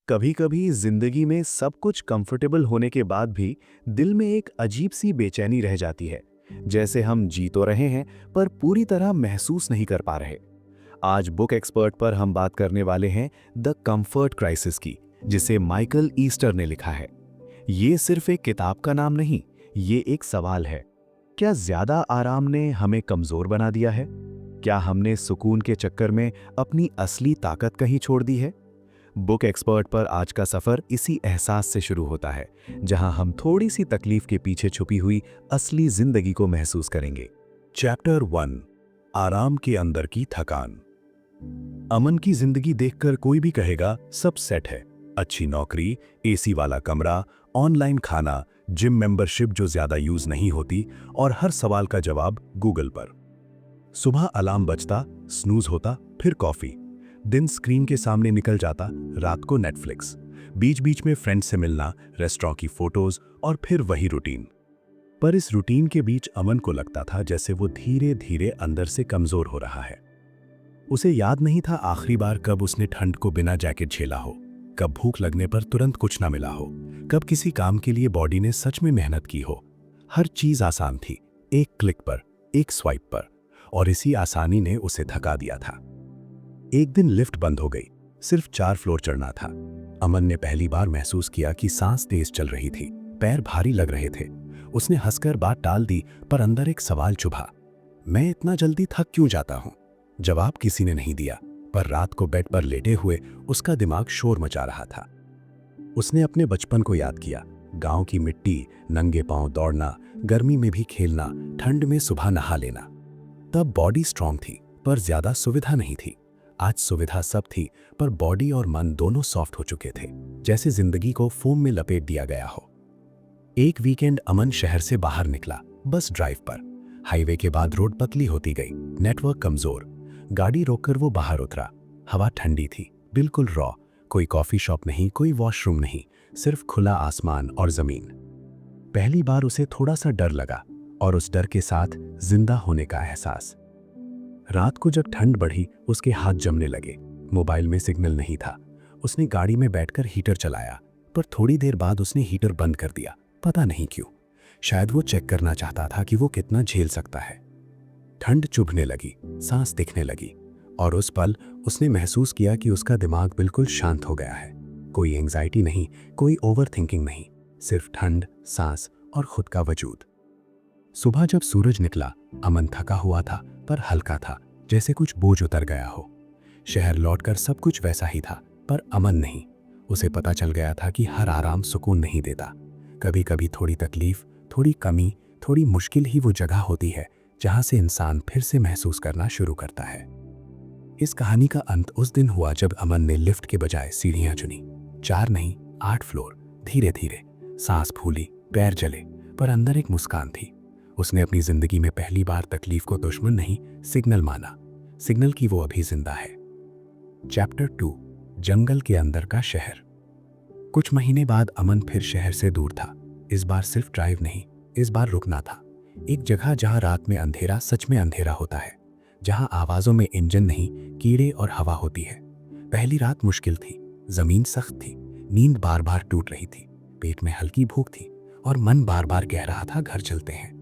कभी कभी जिंदगी में सब कुछ कंफर्टेबल होने के बाद भी दिल में एक अजीब सी बेचैनी रह जाती है। जैसे हम जी तो रहे हैं पर पूरी तरह महसूस नहीं कर पा रहे। आज बुक एक्सपर्ट पर हम बात करने वाले हैं द कंफर्ट क्राइसिस की, जिसे माइकल ईस्टर ने लिखा है। ये सिर्फ एक किताब का नाम नहीं, ये एक सवाल है। क्या ज्यादा आराम ने हमें कमजोर बना दिया है? क्या हमने सुकून के चक्कर में अपनी असली ताकत कहीं छोड़ दी है? बुक एक्सपर्ट पर आज का सफर इसी एहसास से शुरू होता है, जहां हम थोड़ी सी तकलीफ के पीछे छुपी हुई असली जिंदगी को महसूस करेंगे। चैप्टर 1, आराम के अंदर की थकान। अमन की जिंदगी देखकर कोई भी कहेगा सब सेट है। अच्छी नौकरी, एसी वाला कमरा, ऑनलाइन खाना, जिम मेंबरशिप जो ज्यादा यूज नहीं होती, और हर सवाल का जवाब गूगल पर। सुबह अलार्म बजता, स्नूज होता, फिर कॉफी। दिन स्क्रीन के सामने निकल जाता, रात को नेटफ्लिक्स। बीच बीच में फ्रेंड से मिलना, रेस्टोरेंट की फोटोज, और फिर वही रूटीन। पर इस रूटीन के बीच अमन को लगता था जैसे वो धीरे धीरे अंदर से कमजोर हो रहा है। उसे याद नहीं था आखिरी बार कब उसने ठंड को बिना जैकेट झेला हो, कब भूख लगने पर तुरंत कुछ ना मिला हो, कब किसी काम के लिए बॉडी ने सच में मेहनत की हो। हर चीज आसान थी, एक क्लिक पर, एक स्वाइप पर, और इसी आसानी ने उसे थका दिया था। एक दिन लिफ्ट बंद हो गई, सिर्फ 4 फ्लोर चढ़ना था। अमन ने पहली बार महसूस किया कि सांस तेज चल रही थी, पैर भारी लग रहे थे। उसने हंसकर बात टाल दी, पर अंदर एक सवाल चुभा, मैं इतना जल्दी थक क्यों जाता हूं? जवाब किसी ने नहीं दिया, पर रात को बेड पर लेटे हुए उसका दिमाग शोर मचा रहा था। उसने अपने बचपन को याद किया, गांव की मिट्टी, नंगे पांव दौड़ना, गर्मी में भी खेलना, ठंड में सुबह नहा लेना। तब बॉडी स्ट्रांग थी, पर ज्यादा सुविधा नहीं थी। आज सुविधा सब थी, पर बॉडी और मन दोनों सॉफ्ट हो चुके थे, जैसे जिंदगी को फोम में लपेट दिया गया हो। एक वीकेंड अमन शहर से बाहर निकला, बस ड्राइव पर। हाईवे के बाद रोड पतली होती गई, नेटवर्क कमजोर। गाड़ी रोककर वो बाहर उतरा। हवा ठंडी थी, बिल्कुल रॉ। कोई कॉफी शॉप नहीं, कोई वॉशरूम नहीं, सिर्फ खुला आसमान और जमीन। पहली बार उसे थोड़ा सा डर लगा, और उस डर के साथ जिंदा होने का एहसास। रात को जब ठंड बढ़ी, उसके हाथ जमने लगे। मोबाइल में सिग्नल नहीं था। उसने गाड़ी में बैठकर हीटर चलाया, पर थोड़ी देर बाद उसने हीटर बंद कर दिया, पता नहीं क्यों। शायद वो चेक करना चाहता था कि वो कितना झेल सकता है। ठंड चुभने लगी, सांस दिखने लगी, और उस पल उसने महसूस किया कि उसका दिमाग बिल्कुल शांत हो गया है। कोई एंजाइटी नहीं, कोई ओवर थिंकिंग नहीं, सिर्फ ठंड, सांस और खुद का वजूद। सुबह जब सूरज निकला, अमन थका हुआ था, पर हल्का था, जैसे कुछ बोझ उतर गया हो। शहर लौटकर सब कुछ वैसा ही था, पर अमन नहीं। उसे पता चल गया था कि हर आराम सुकून नहीं देता। कभी कभी थोड़ी तकलीफ, थोड़ी कमी, थोड़ी मुश्किल ही वो जगह होती है जहां से इंसान फिर से महसूस करना शुरू करता है। इस कहानी का अंत उस दिन हुआ जब अमन ने लिफ्ट के बजाय सीढ़ियां चुनी। 4 नहीं, 8 फ्लोर। धीरे धीरे सांस फूली, पैर जले, पर अंदर एक मुस्कान थी। उसने अपनी जिंदगी में पहली बार तकलीफ को दुश्मन नहीं, सिग्नल माना। सिग्नल की वो अभी जिंदा है। चैप्टर 2, जंगल के अंदर का शहर। कुछ महीने बाद अमन फिर शहर से दूर था। इस बार सिर्फ ड्राइव नहीं, इस बार रुकना था। एक जगह जहां रात में अंधेरा सच में अंधेरा होता है, जहां आवाजों में इंजन नहीं, कीड़े और हवा होती है। पहली रात मुश्किल थी, जमीन सख्त थी, नींद बार बार टूट रही थी, पेट में हल्की भूख थी, और मन बार बार कह रहा था घर चलते हैं।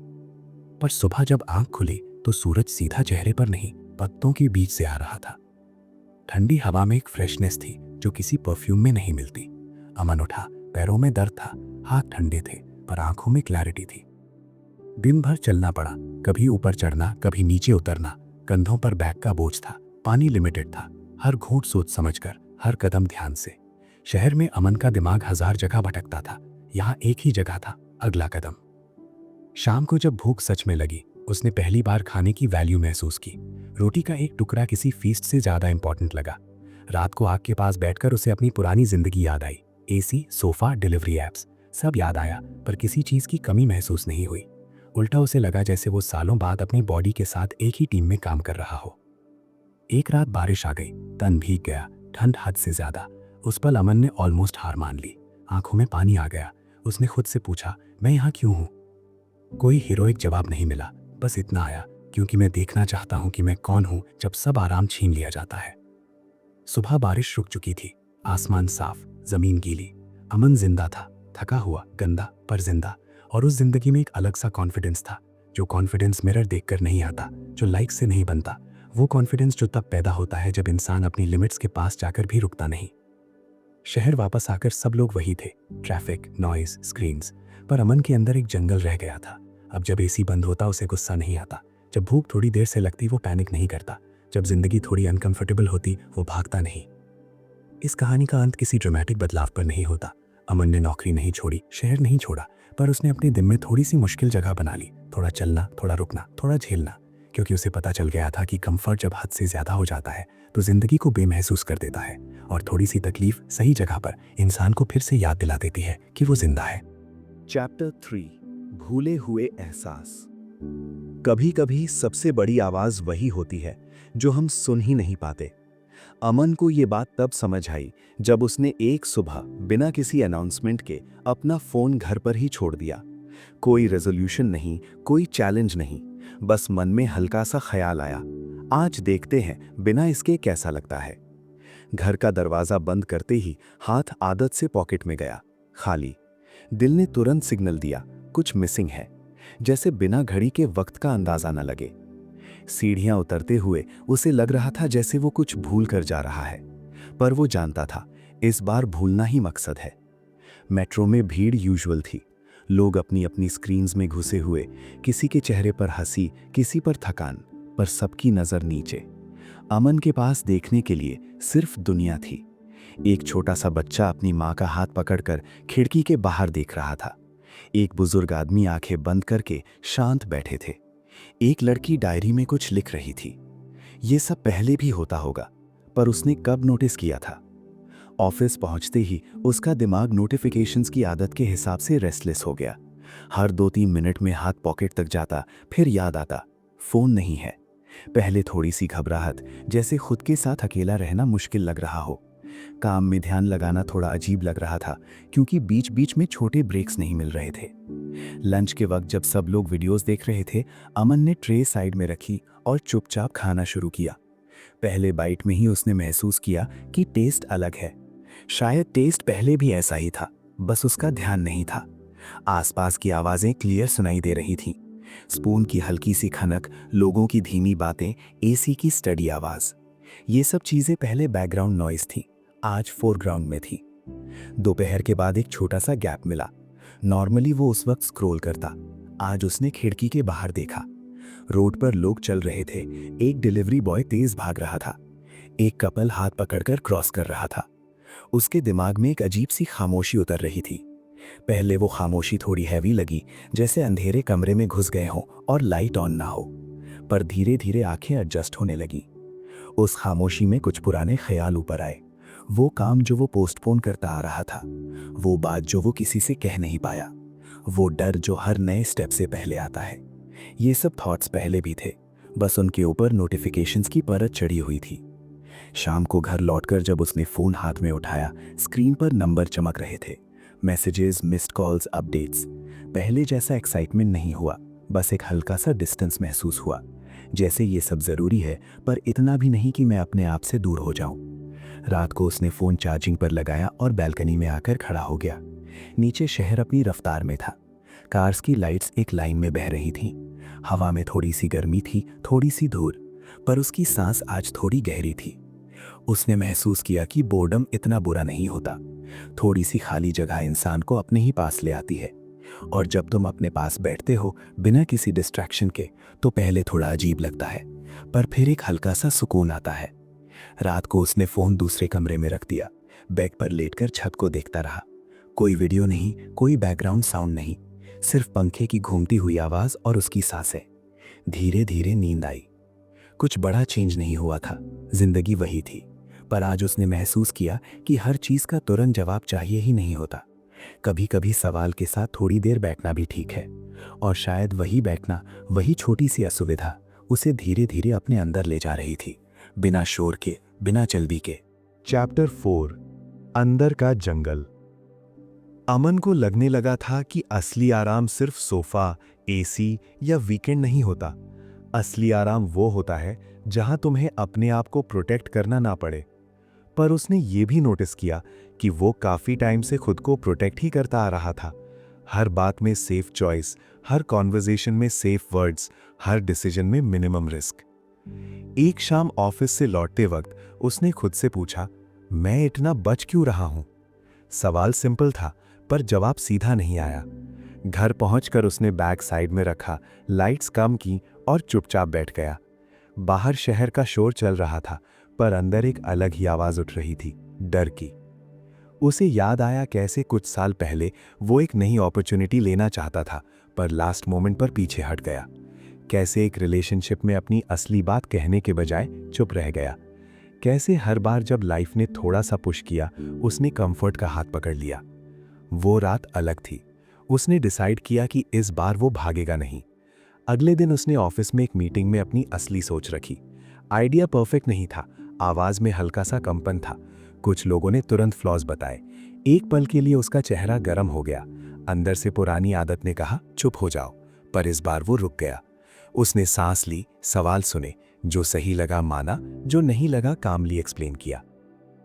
पर सुबह जब आंख खुली तो सूरज सीधा चेहरे पर नहीं, पत्तों के बीच से आ रहा था। ठंडी हवा में एक फ्रेशनेस थी जो किसी परफ्यूम में नहीं मिलती। अमन उठा, पैरों में दर्द था, हाथ ठंडे थे, पर आंखों में क्लैरिटी थी। दिन भर चलना पड़ा, कभी ऊपर चढ़ना, कभी नीचे उतरना। कंधों पर बैग का बोझ था, पानी लिमिटेड था, हर घूंट सोच समझकर, हर कदम ध्यान से। शहर में अमन का दिमाग 1000 जगह भटकता था, यहाँ एक ही जगह था, अगला कदम। शाम को जब भूख सच में लगी, उसने पहली बार खाने की वैल्यू महसूस की। रोटी का एक टुकड़ा किसी फीस्ट से ज्यादा इंपॉर्टेंट लगा। रात को आग के पास बैठकर उसे अपनी पुरानी जिंदगी याद आई। एसी, सोफा, डिलीवरी एप्स, सब याद आया, पर किसी चीज की कमी महसूस नहीं हुई। उल्टा उसे लगा जैसे वो सालों बाद अपनी बॉडी के साथ एक ही टीम में काम कर रहा हो। एक रात बारिश आ गई, तन भीग गया, ठंड हद से ज्यादा। उस पल अमन ने ऑलमोस्ट हार मान ली। आंखों में पानी आ गया। उसने खुद से पूछा, मैं यहाँ क्यों हूँ? कोई हीरोइक जवाब नहीं मिला, बस इतना आया, क्योंकि मैं देखना चाहता हूं कि मैं कौन हूं जब सब आराम छीन लिया जाता है। सुबह बारिश रुक चुकी थी, आसमान साफ, जमीन गीली। अमन जिंदा था, थका हुआ, गंदा पर जिंदा। और उस जिंदगी में एक अलग सा कॉन्फिडेंस था, जो कॉन्फिडेंस मिरर देखकर नहीं आता, जो लाइक से नहीं बनता। वो कॉन्फिडेंस जो तब पैदा होता है जब इंसान अपनी लिमिट्स के पास जाकर भी रुकता नहीं। शहर वापस आकर सब लोग वही थे, ट्रैफिक, नॉइज, स्क्रीन्स। पर अमन के अंदर एक जंगल रह गया था। अब जब एसी बंद होता उसे गुस्सा नहीं आता, जब भूख थोड़ी देर से लगती वो पैनिक नहीं करता, जब जिंदगी थोड़ी अनकंफर्टेबल होती वो भागता नहीं। इस कहानी का अंत किसी ड्रामेटिक बदलाव पर नहीं होता। अमन ने नौकरी नहीं छोड़ी, शहर नहीं छोड़ा, पर उसने अपने दिन में थोड़ी सी मुश्किल जगह बना ली। थोड़ा चलना, थोड़ा रुकना, थोड़ा झेलना। क्योंकि उसे पता चल गया था कि कंफर्ट जब हद से ज्यादा हो जाता है तो जिंदगी को बेमहसूस कर देता है, और थोड़ी सी तकलीफ सही जगह पर इंसान को फिर से याद दिला देती है कि वो जिंदा है। चैप्टर 3, भूले हुए एहसास। कभी कभी सबसे बड़ी आवाज वही होती है जो हम सुन ही नहीं पाते। अमन को ये बात तब समझ आई जब उसने एक सुबह बिना किसी अनाउंसमेंट के अपना फोन घर पर ही छोड़ दिया। कोई रेजोल्यूशन नहीं, कोई चैलेंज नहीं, बस मन में हल्का सा ख्याल आया, आज देखते हैं बिना इसके कैसा लगता है। घर का दरवाजा बंद करते ही हाथ आदत से पॉकेट में गया, खाली। दिल ने तुरंत सिग्नल दिया, कुछ मिसिंग है, जैसे बिना घड़ी के वक्त का अंदाजा न लगे। सीढ़ियां उतरते हुए उसे लग रहा था जैसे वो कुछ भूल कर जा रहा है, पर वो जानता था इस बार भूलना ही मकसद है। मेट्रो में भीड़ यूजुअल थी, लोग अपनी अपनी स्क्रीन्स में घुसे हुए, किसी के चेहरे पर हंसी, किसी पर थकान, पर सबकी नजर नीचे। अमन के पास देखने के लिए सिर्फ दुनिया थी। एक छोटा सा बच्चा अपनी माँ का हाथ पकड़कर खिड़की के बाहर देख रहा था। एक बुजुर्ग आदमी आंखें बंद करके शांत बैठे थे। एक लड़की डायरी में कुछ लिख रही थी। ये सब पहले भी होता होगा, पर उसने कब नोटिस किया था? ऑफिस पहुंचते ही उसका दिमाग नोटिफिकेशंस की आदत के हिसाब से रेस्टलेस हो गया। हर 2-3 मिनट में हाथ पॉकेट तक जाता, फिर याद आता फोन नहीं है। पहले थोड़ी सी घबराहट, जैसे खुद के साथ अकेला रहना मुश्किल लग रहा हो। काम में ध्यान लगाना थोड़ा अजीब लग रहा था, क्योंकि बीच बीच में छोटे ब्रेक्स नहीं मिल रहे थे। लंच के वक्त जब सब लोग वीडियोस देख रहे थे, अमन ने ट्रे साइड में रखी और चुपचाप खाना शुरू किया। पहले बाइट में ही उसने महसूस किया कि टेस्ट अलग है। शायद टेस्ट पहले भी ऐसा ही था, बस उसका ध्यान नहीं था। आसपास की आवाजें क्लियर सुनाई दे रही थीं। स्पून की हल्की सी खनक, लोगों की धीमी बातें, एसी की स्टडी आवाज। ये सब चीजें पहले बैकग्राउंड नॉइज थी, आज फोरग्राउंड में थी। दोपहर के बाद एक छोटा सा गैप मिला। नॉर्मली वो उस वक्त स्क्रॉल करता, आज उसने खिड़की के बाहर देखा। रोड पर लोग चल रहे थे, एक डिलीवरी बॉय तेज भाग रहा था, एक कपल हाथ पकड़कर क्रॉस कर रहा था। उसके दिमाग में एक अजीब सी खामोशी उतर रही थी। पहले वो खामोशी थोड़ी हैवी लगी, जैसे अंधेरे कमरे में घुस गए हों और लाइट ऑन ना हो, पर धीरे धीरे आंखें एडजस्ट होने लगी। उस खामोशी में कुछ पुराने ख्याल ऊपर आए। वो काम जो वो पोस्टपोन करता आ रहा था, वो बात जो वो किसी से कह नहीं पाया, वो डर जो हर नए स्टेप से पहले आता है। ये सब थॉट्स पहले भी थे, बस उनके ऊपर नोटिफिकेशंस की परत चढ़ी हुई थी। शाम को घर लौटकर जब उसने फोन हाथ में उठाया, स्क्रीन पर नंबर चमक रहे थे, मैसेजेस, मिस्ड कॉल्स, अपडेट्स। पहले जैसा एक्साइटमेंट नहीं हुआ, बस एक हल्का सा डिस्टेंस महसूस हुआ, जैसे ये सब जरूरी है पर इतना भी नहीं कि मैं अपने आप से दूर हो जाऊं। रात को उसने फोन चार्जिंग पर लगाया और बालकनी में आकर खड़ा हो गया। नीचे शहर अपनी रफ्तार में था, कार्स की लाइट्स एक लाइन में बह रही थीं। हवा में थोड़ी सी गर्मी थी, थोड़ी सी धूल, पर उसकी सांस आज थोड़ी गहरी थी। उसने महसूस किया कि बोर्डम इतना बुरा नहीं होता। थोड़ी सी खाली जगह इंसान को अपने ही पास ले आती है, और जब तुम अपने पास बैठते हो बिना किसी डिस्ट्रैक्शन के, तो पहले थोड़ा अजीब लगता है, पर फिर एक हल्का सा सुकून आता है। रात को उसने फोन दूसरे कमरे में रख दिया, बेड पर लेटकर छत को देखता रहा। कोई वीडियो नहीं, कोई बैकग्राउंड साउंड नहीं, सिर्फ पंखे की घूमती हुई आवाज और उसकी सांसें। धीरे धीरे नींद आई। कुछ बड़ा चेंज नहीं हुआ था, जिंदगी वही थी, पर आज उसने महसूस किया कि हर चीज का तुरंत जवाब चाहिए ही नहीं होता। कभी कभी सवाल के साथ थोड़ी देर बैठना भी ठीक है, और शायद वही बैठना, वही छोटी सी असुविधा उसे धीरे धीरे अपने अंदर ले जा रही थी, बिना शोर के, बिना जल्दी के। चैप्टर 4, अंदर का जंगल। अमन को लगने लगा था कि असली आराम सिर्फ सोफा, एसी या वीकेंड नहीं होता। असली आराम वो होता है जहां तुम्हें अपने आप को प्रोटेक्ट करना ना पड़े। पर उसने ये भी नोटिस किया कि वो काफ़ी टाइम से खुद को प्रोटेक्ट ही करता आ रहा था। हर बात में सेफ चॉइस, हर कॉन्वर्जेशन में सेफ वर्ड्स, हर डिसीजन में मिनिमम रिस्क। एक शाम ऑफिस से लौटते वक्त उसने खुद से पूछा, मैं इतना बच क्यों रहा हूं? सवाल सिंपल था, पर जवाब सीधा नहीं आया। घर पहुंचकर उसने बैग साइड में रखा, लाइट्स कम की और चुपचाप बैठ गया। बाहर शहर का शोर चल रहा था, पर अंदर एक अलग ही आवाज उठ रही थी, डर की। उसे याद आया कैसे कुछ साल पहले वो एक नई अपॉर्चुनिटी लेना चाहता था, पर लास्ट मोमेंट पर पीछे हट गया। कैसे एक रिलेशनशिप में अपनी असली बात कहने के बजाय चुप रह गया। कैसे हर बार जब लाइफ ने थोड़ा सा पुश किया, उसने कंफर्ट का हाथ पकड़ लिया। वो रात अलग थी। उसने डिसाइड किया कि इस बार वो भागेगा नहीं। अगले दिन उसने ऑफिस में एक मीटिंग में अपनी असली सोच रखी। आइडिया परफेक्ट नहीं था, आवाज में हल्का सा कंपन था। कुछ लोगों ने तुरंत फ्लॉज बताए। एक पल के लिए उसका चेहरा गर्म हो गया। अंदर से पुरानी आदत ने कहा, चुप हो जाओ, पर इस बार वो रुक गया। उसने सांस ली, सवाल सुने, जो सही लगा माना, जो नहीं लगा कामली एक्सप्लेन किया।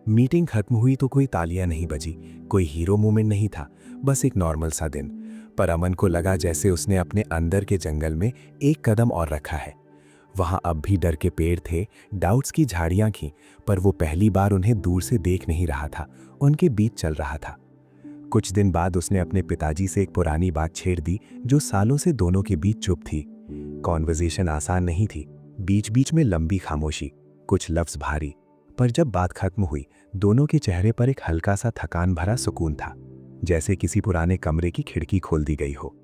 मीटिंग खत्म हुई तो कोई तालियां नहीं बजी, कोई हीरो मोमेंट नहीं था, बस एक नॉर्मल सा दिन। पर अमन को लगा जैसे उसने अपने अंदर के जंगल में एक कदम और रखा है। वहां अब भी डर के पेड़ थे, डाउट्स की झाड़ियां थीं, पर वो पहली बार उन्हें दूर से देख नहीं रहा था, उनके बीच चल रहा था। कुछ दिन बाद उसने अपने पिताजी से एक पुरानी बात छेड़ दी, जो सालों से दोनों के बीच चुप थी। कॉन्वर्जेशन आसान नहीं थी, बीच बीच में लंबी खामोशी, कुछ लफ्ज भारी, पर जब बात खत्म हुई, दोनों के चेहरे पर एक हल्का सा थकान भरा सुकून था, जैसे किसी पुराने कमरे की खिड़की खोल दी गई हो।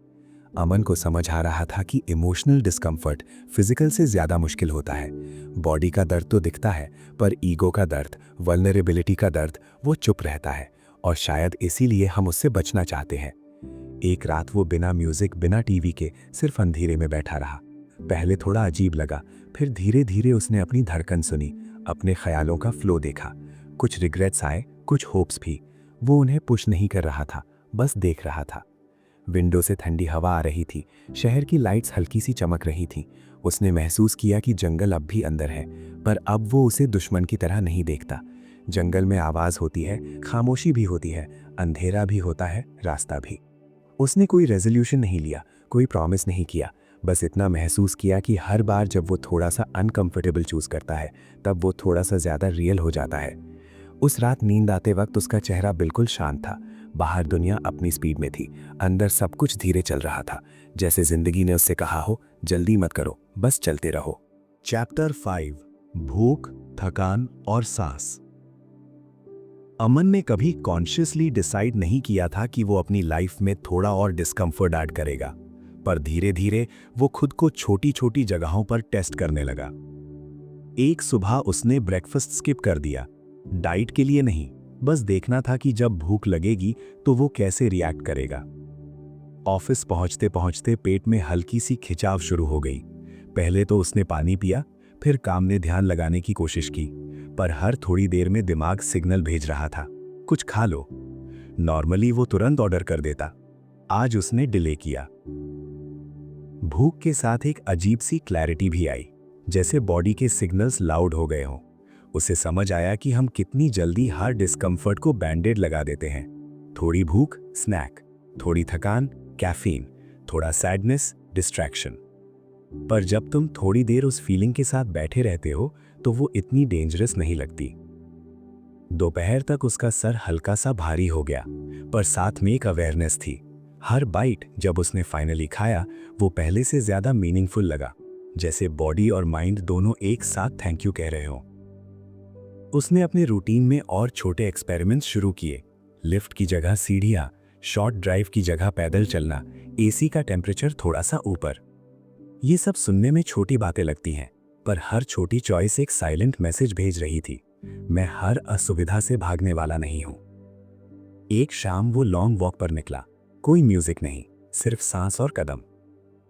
अमन को समझ आ रहा था कि इमोशनल डिस्कम्फर्ट फिजिकल से ज्यादा मुश्किल होता है। बॉडी का दर्द तो दिखता है, पर ईगो का दर्द, वल्नरेबिलिटी का दर्द, वो चुप रहता है, और शायद इसीलिए हम उससे बचना चाहते हैं। एक रात वो बिना म्यूजिक, बिना टीवी के सिर्फ अंधेरे में बैठा रहा। पहले थोड़ा अजीब लगा, फिर धीरे धीरे उसने अपनी धड़कन सुनी, अपने ख्यालों का फ्लो देखा। कुछ रिग्रेट्स आए, कुछ होप्स भी। वो उन्हें पुश नहीं कर रहा था, बस देख रहा था। विंडो से ठंडी हवा आ रही थी, शहर की लाइट्स हल्की सी चमक रही थीं। उसने महसूस किया कि जंगल अब भी अंदर है, पर अब वो उसे दुश्मन की तरह नहीं देखता। जंगल में आवाज होती है, खामोशी भी होती है, अंधेरा भी होता है, रास्ता भी। उसने कोई रेजोल्यूशन नहीं लिया, कोई प्रॉमिस नहीं किया, बस इतना महसूस किया कि हर बार जब वो थोड़ा सा अनकंफर्टेबल चूज करता है, तब वो थोड़ा सा ज्यादा रियल हो जाता है। उस रात नींद आते वक्त उसका चेहरा बिल्कुल शांत था। बाहर दुनिया अपनी स्पीड में थी, अंदर सब कुछ धीरे चल रहा था, जैसे जिंदगी ने उससे कहा हो, जल्दी मत करो, बस चलते रहो। चैप्टर 5, भूख, थकान और सांस। अमन ने कभी कॉन्शियसली डिसाइड नहीं किया था कि वो अपनी लाइफ में थोड़ा और डिस्कम्फर्ट ऐड करेगा, पर धीरे धीरे वो खुद को छोटी छोटी जगहों पर टेस्ट करने लगा। एक सुबह उसने ब्रेकफास्ट स्किप कर दिया, डाइट के लिए नहीं, बस देखना था कि जब भूख लगेगी तो वो कैसे रिएक्ट करेगा। ऑफिस पहुंचते पहुंचते पेट में हल्की सी खिंचाव शुरू हो गई। पहले तो उसने पानी पिया, फिर काम में ध्यान लगाने की कोशिश की, पर हर थोड़ी देर में दिमाग सिग्नल भेज रहा था, कुछ खा लो। नॉर्मली वो तुरंत ऑर्डर कर देता, आज उसने डिले किया। भूख के साथ एक अजीब सी क्लैरिटी भी आई, जैसे बॉडी के सिग्नल्स लाउड हो गए हों। उसे समझ आया कि हम कितनी जल्दी हर डिस्कम्फर्ट को बैंडेड लगा देते हैं। थोड़ी भूख, स्नैक, थोड़ी थकान, कैफीन, थोड़ा सैडनेस, डिस्ट्रैक्शन। पर जब तुम थोड़ी देर उस फीलिंग के साथ बैठे रहते हो तो वो इतनी डेंजरस नहीं लगती। दोपहर तक उसका सर हल्का सा भारी हो गया, पर साथ में एक अवेयरनेस थी। हर बाइट जब उसने फाइनली खाया, वो पहले से ज्यादा मीनिंगफुल लगा, जैसे बॉडी और माइंड दोनों एक साथ थैंक यू कह रहे हो। उसने अपने रूटीन में और छोटे एक्सपेरिमेंट्स शुरू किए। लिफ्ट की जगह सीढ़ियां, शॉर्ट ड्राइव की जगह पैदल चलना, एसी का टेम्परेचर थोड़ा सा ऊपर। ये सब सुनने में छोटी बातें लगती हैं, पर हर छोटी चॉइस एक साइलेंट मैसेज भेज रही थी, मैं हर असुविधा से भागने वाला नहीं हूं। एक शाम वो लॉन्ग वॉक पर निकला, कोई म्यूजिक नहीं, सिर्फ सांस और कदम।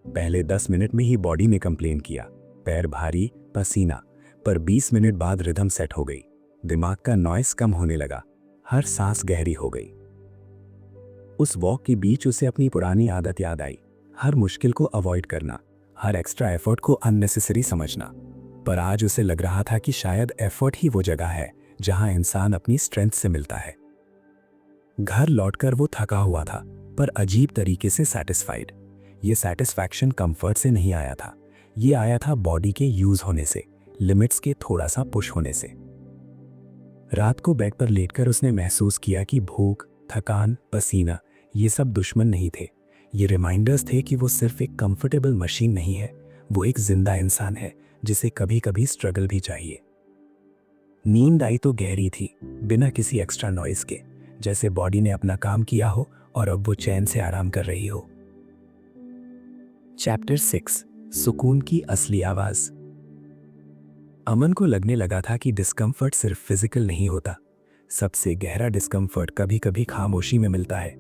पहले 10 मिनट में ही बॉडी ने कंप्लेन किया, पैर भारी, पसीना, पर 20 मिनट बाद रिदम सेट हो गई, दिमाग का नॉइस कम होने लगा, हर सांस गहरी हो गई। उस वॉक के बीच उसे अपनी पुरानी आदत याद आई, हर मुश्किल को अवॉइड करना, हर एक्स्ट्रा एफर्ट को अननेसेसरी समझना। पर आज उसे लग रहा था कि शायद एफर्ट ही वो जगह है जहां इंसान अपनी स्ट्रेंथ से मिलता है। घर लौटकर वो थका हुआ था, पर अजीब तरीके से सेटिस्फाइड। ये सेटिस्फैक्शन कंफर्ट से नहीं आया था, ये आया था बॉडी के यूज होने से, लिमिट्स के थोड़ा सा पुश होने से। रात को बेड पर लेटकर उसने महसूस किया कि भूख, थकान, पसीना ये सब दुश्मन नहीं थे। ये रिमाइंडर्स थे कि वो सिर्फ एक कंफर्टेबल मशीन नहीं है, वो एक जिंदा इंसान है जिसे कभी कभी स्ट्रगल भी चाहिए। नींद आई तो गहरी थी, बिना किसी एक्स्ट्रा नॉइस के, जैसे बॉडी ने अपना काम किया हो और अब वो चैन से आराम कर रही हो। चैप्टर 6, सुकून की असली आवाज। अमन को लगने लगा था कि डिस्कम्फर्ट सिर्फ फिजिकल नहीं होता, सबसे गहरा डिस्कम्फर्ट कभी कभी खामोशी में मिलता है।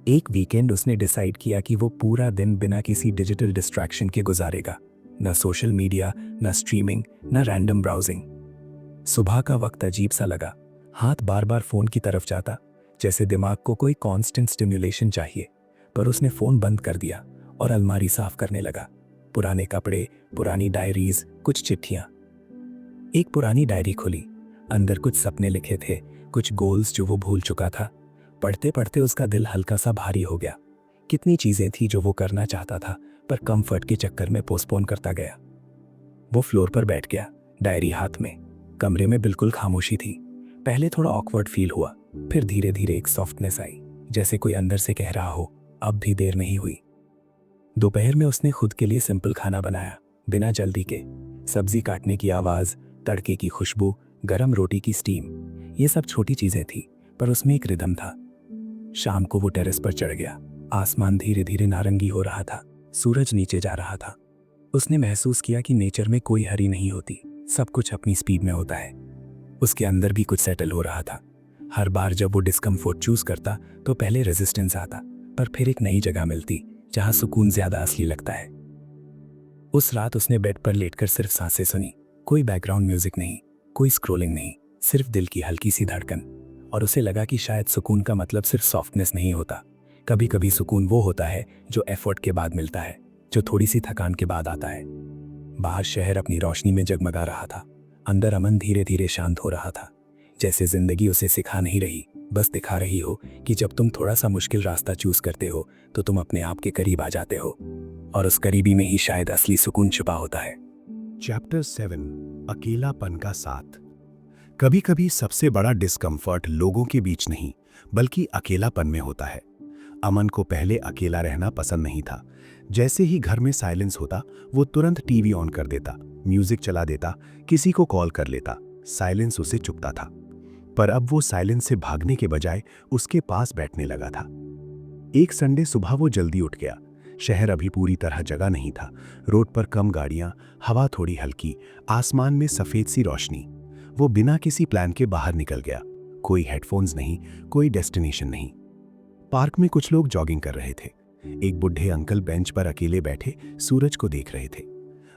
एक वीकेंड उसने डिसाइड किया कि वो पूरा दिन बिना किसी डिजिटल डिस्ट्रैक्शन के गुजारेगा, न सोशल मीडिया, न स्ट्रीमिंग, न रैंडम ब्राउजिंग। सुबह का वक्त अजीब सा लगा, हाथ बार बार फोन की तरफ जाता, जैसे दिमाग को कोई कांस्टेंट स्टिम्युलेशन चाहिए। पर उसने फोन बंद कर दिया और अलमारी साफ करने लगा। पुराने कपड़े, पुरानी डायरीज, कुछ चिट्ठियां। एक पुरानी डायरी खुली, अंदर कुछ सपने लिखे थे, कुछ गोल्स जो वो भूल चुका था। पढ़ते पढ़ते उसका दिल हल्का सा भारी हो गया। कितनी चीजें थी जो वो करना चाहता था, पर कंफर्ट के चक्कर में पोस्टपोन करता गया। वो फ्लोर पर बैठ गया, डायरी हाथ में। कमरे में बिल्कुल खामोशी थी। पहले थोड़ा ऑकवर्ड फील हुआ, फिर धीरे धीरे एक सॉफ्टनेस आई, जैसे कोई अंदर से कह रहा हो, अब भी देर नहीं हुई। दोपहर में उसने खुद के लिए सिंपल खाना बनाया, बिना जल्दी के। सब्जी काटने की आवाज, तड़के की खुशबू, गरम रोटी की स्टीम, ये सब छोटी चीजें थी, पर उसमें एक रिदम था। शाम को वो टेरेस पर चढ़ गया। आसमान धीरे धीरे नारंगी हो रहा था, सूरज नीचे जा रहा था। उसने महसूस किया कि नेचर में कोई हरी नहीं होती, सब कुछ अपनी स्पीड में होता है। उसके अंदर भी कुछ सेटल हो रहा था। हर बार जब वो डिस्कम्फर्ट चूज करता तो पहले रेजिस्टेंस आता, पर फिर एक नई जगह मिलती जहां सुकून ज्यादा असली लगता है। उस रात उसने बेड पर लेटकर सिर्फ सांसें सुनी, कोई बैकग्राउंड म्यूजिक नहीं, कोई स्क्रोलिंग नहीं, सिर्फ दिल की हल्की सी धड़कन। और उसे लगा कि शायद सुकून का मतलब सिर्फ सॉफ्टनेस नहीं होता। कभी कभी सुकून वो होता है जो एफर्ट के बाद मिलता है, जो थोड़ी सी थकान के बाद आता है। बाहर शहर अपनी रोशनी में जगमगा रहा था, अंदर अमन धीरे धीरे शांत हो रहा था, जैसे जिंदगी उसे सिखा नहीं रही, बस दिखा रही हो कि जब तुम थोड़ा सा मुश्किल रास्ता चूज करते हो तो तुम अपने आप के करीब आ जाते हो, और उस करीबी में ही शायद असली सुकून छुपा होता है। चैप्टर 7, अकेलापन का साथ। कभी कभी सबसे बड़ा डिस्कम्फर्ट लोगों के बीच नहीं, बल्कि अकेलापन में होता है। अमन को पहले अकेला रहना पसंद नहीं था। जैसे ही घर में साइलेंस होता, वो तुरंत टीवी ऑन कर देता, म्यूजिक चला देता, किसी को कॉल कर लेता। साइलेंस उसे चुभता था। पर अब वो साइलेंस से भागने के बजाय उसके पास बैठने लगा था। एक संडे सुबह वो जल्दी उठ गया। शहर अभी पूरी तरह जगा नहीं था। रोड पर कम गाड़ियां, हवा थोड़ी हल्की, आसमान में सफेद सी रोशनी। वो बिना किसी प्लान के बाहर निकल गया। कोई हेडफोन्स नहीं, कोई डेस्टिनेशन नहीं। पार्क में कुछ लोग जॉगिंग कर रहे थे। एक बुढ़े अंकल बेंच पर अकेले बैठे सूरज को देख रहे थे।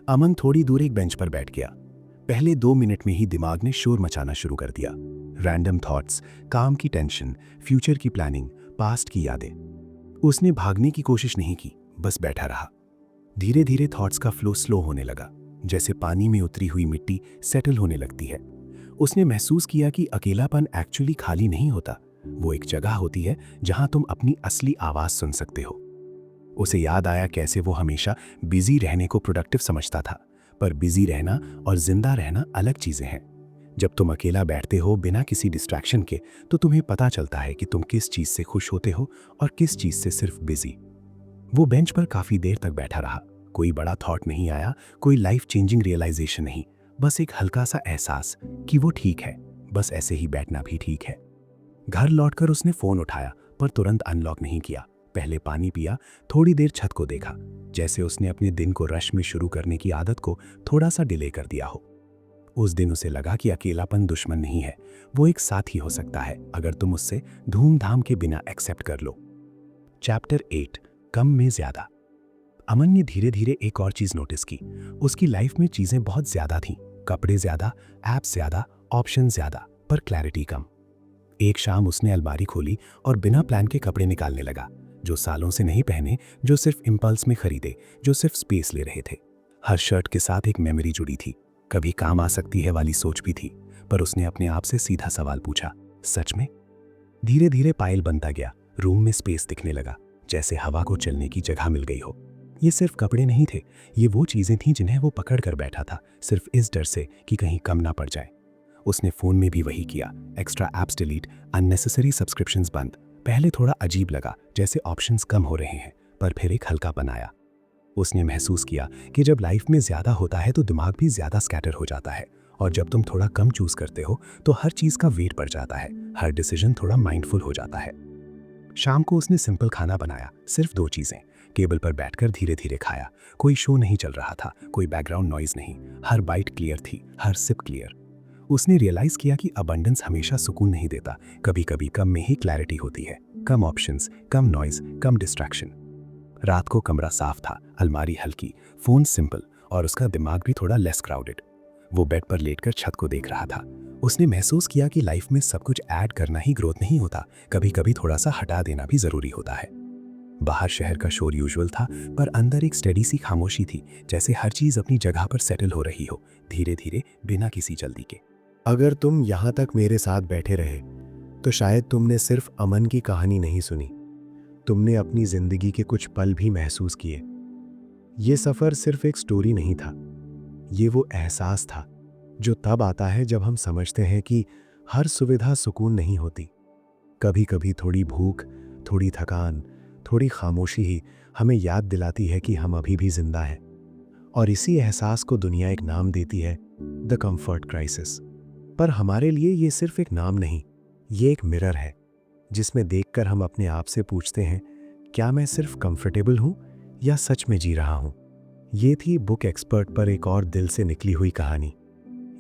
अमन थोड़ी दूर एक बेंच पर बैठ गया। पहले 2 मिनट में ही दिमाग ने शोर मचाना शुरू कर दिया। रैंडम थॉट्स, काम की टेंशन, फ्यूचर की प्लानिंग, पास्ट की यादें। उसने भागने की कोशिश नहीं की, बस बैठा रहा। धीरे धीरे थॉट्स का फ्लो स्लो होने लगा, जैसे पानी में उतरी हुई मिट्टी सेटल होने लगती है। उसने महसूस किया कि अकेलापन एक्चुअली खाली नहीं होता, वो एक जगह होती है जहां तुम अपनी असली आवाज सुन सकते हो। उसे याद आया कैसे वो हमेशा बिजी रहने को प्रोडक्टिव समझता था, पर बिजी रहना और जिंदा रहना अलग चीजें हैं। जब तुम अकेला बैठते हो बिना किसी डिस्ट्रैक्शन के, तो तुम्हें पता चलता है कि तुम किस चीज से खुश होते हो और किस चीज से सिर्फ बिजी। वो बेंच पर काफी देर तक बैठा रहा। कोई बड़ा थॉट नहीं आया, कोई लाइफ चेंजिंग रियलाइजेशन नहीं, बस एक हल्का सा एहसास कि वो ठीक है, बस ऐसे ही बैठना भी ठीक है। घर लौटकर उसने फोन उठाया, पर तुरंत अनलॉक नहीं किया। पहले पानी पिया, थोड़ी देर छत को देखा, जैसे उसने अपने दिन को रश में शुरू करने की आदत को थोड़ा सा डिले कर दिया हो। उस दिन उसे लगा कि अकेलापन दुश्मन नहीं है, वो एक साथी हो सकता है अगर तुम उससे धूमधाम के बिना एक्सेप्ट कर लो। चैप्टर 8, कम में ज्यादा। अमन ने धीरे धीरे एक और चीज नोटिस की। उसकी लाइफ में चीजें बहुत ज्यादा थीं, कपड़े ज्यादा, ऐप्स ज्यादा, ऑप्शन ज्यादा, पर क्लैरिटी कम। एक शाम उसने अलमारी खोली और बिना प्लान के कपड़े निकालने लगा, जो सालों से नहीं पहने, जो सिर्फ इंपल्स में खरीदे, जो सिर्फ स्पेस ले रहे थे। हर शर्ट के साथ एक मेमोरी जुड़ी थी, कभी काम आ सकती है वाली सोच भी थी। पर उसने अपने आप से सीधा सवाल पूछा, सच में? धीरे धीरे पाइल बनता गया, रूम में स्पेस दिखने लगा, जैसे हवा को चलने की जगह मिल गई हो। ये सिर्फ कपड़े नहीं थे, ये वो चीजें थीं जिन्हें वो पकड़ कर बैठा था, सिर्फ इस डर से कि कहीं कम ना पड़ जाए। उसने फोन में भी वही किया, extra apps delete, unnecessary subscriptions बंद। पहले थोड़ा अजीब लगा, जैसे ऑप्शंस कम हो रहे हैं, पर फिर एक हल्कापन आया। उसने महसूस किया कि जब लाइफ में ज्यादा होता है तो दिमाग भी ज्यादा स्कैटर हो जाता है, और जब तुम थोड़ा कम चूज करते हो तो हर चीज का वेट बढ़ जाता है, हर डिसीजन थोड़ा माइंडफुल हो जाता है। शाम को उसने सिंपल खाना बनाया, सिर्फ 2 चीजें, टेबल पर बैठकर धीरे धीरे खाया। कोई शो नहीं चल रहा था, कोई बैकग्राउंड नॉइज नहीं, हर बाइट क्लियर थी, हर सिप क्लियर। उसने रियलाइज किया कि अबंडेंस हमेशा सुकून नहीं देता, कभी कभी कम में ही क्लैरिटी होती है। कम ऑप्शंस, कम नॉइज, कम डिस्ट्रैक्शन। रात को कमरा साफ था, अलमारी हल्की, फोन सिंपल, और उसका दिमाग भी थोड़ा लेस क्राउडेड। वो बेड पर लेटकर छत को देख रहा था। उसने महसूस किया कि लाइफ में सब कुछ ऐड करना ही ग्रोथ नहीं होता, कभी कभी थोड़ा सा हटा देना भी जरूरी होता है। बाहर शहर का शोर यूजुअल था, पर अंदर एक स्टेडी सी खामोशी थी, जैसे हर चीज अपनी जगह पर सेटल हो रही हो, धीरे धीरे, बिना किसी जल्दी के। अगर तुम यहाँ तक मेरे साथ बैठे रहे तो शायद तुमने सिर्फ अमन की कहानी नहीं सुनी, तुमने अपनी जिंदगी के कुछ पल भी महसूस किए। ये सफर सिर्फ एक स्टोरी नहीं था, ये वो एहसास था जो तब आता है जब हम समझते हैं कि हर सुविधा सुकून नहीं होती। कभी कभी थोड़ी भूख, थोड़ी थकान, थोड़ी खामोशी ही हमें याद दिलाती है कि हम अभी भी जिंदा हैं। और इसी एहसास को दुनिया एक नाम देती है, द कंफर्ट क्राइसिस। पर हमारे लिए ये सिर्फ एक नाम नहीं, ये एक मिरर है जिसमें देखकर हम अपने आप से पूछते हैं, क्या मैं सिर्फ कंफर्टेबल हूँ या सच में जी रहा हूँ। ये थी बुक एक्सपर्ट पर एक और दिल से निकली हुई कहानी।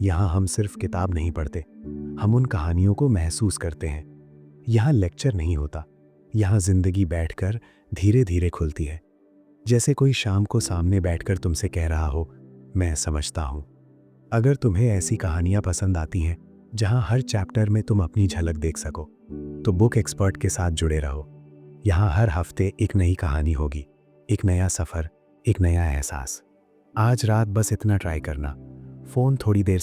यहाँ हम सिर्फ किताब नहीं पढ़ते, हम उन कहानियों को महसूस करते हैं। यहाँ लेक्चर नहीं होता, यहाँ जिंदगी बैठकर धीरे धीरे खुलती है, जैसे कोई शाम को सामने बैठकर तुमसे कह रहा हो, मैं समझता हूँ। अगर तुम्हें ऐसी कहानियाँ पसंद आती हैं जहाँ हर चैप्टर में तुम अपनी झलक देख सको, तो बुक एक्सपर्ट के साथ जुड़े रहो। यहाँ हर हफ्ते एक नई कहानी होगी, एक नया सफ़र, एक नया एहसास। आज रात बस इतना ट्राई करना, फ़ोन थोड़ी देर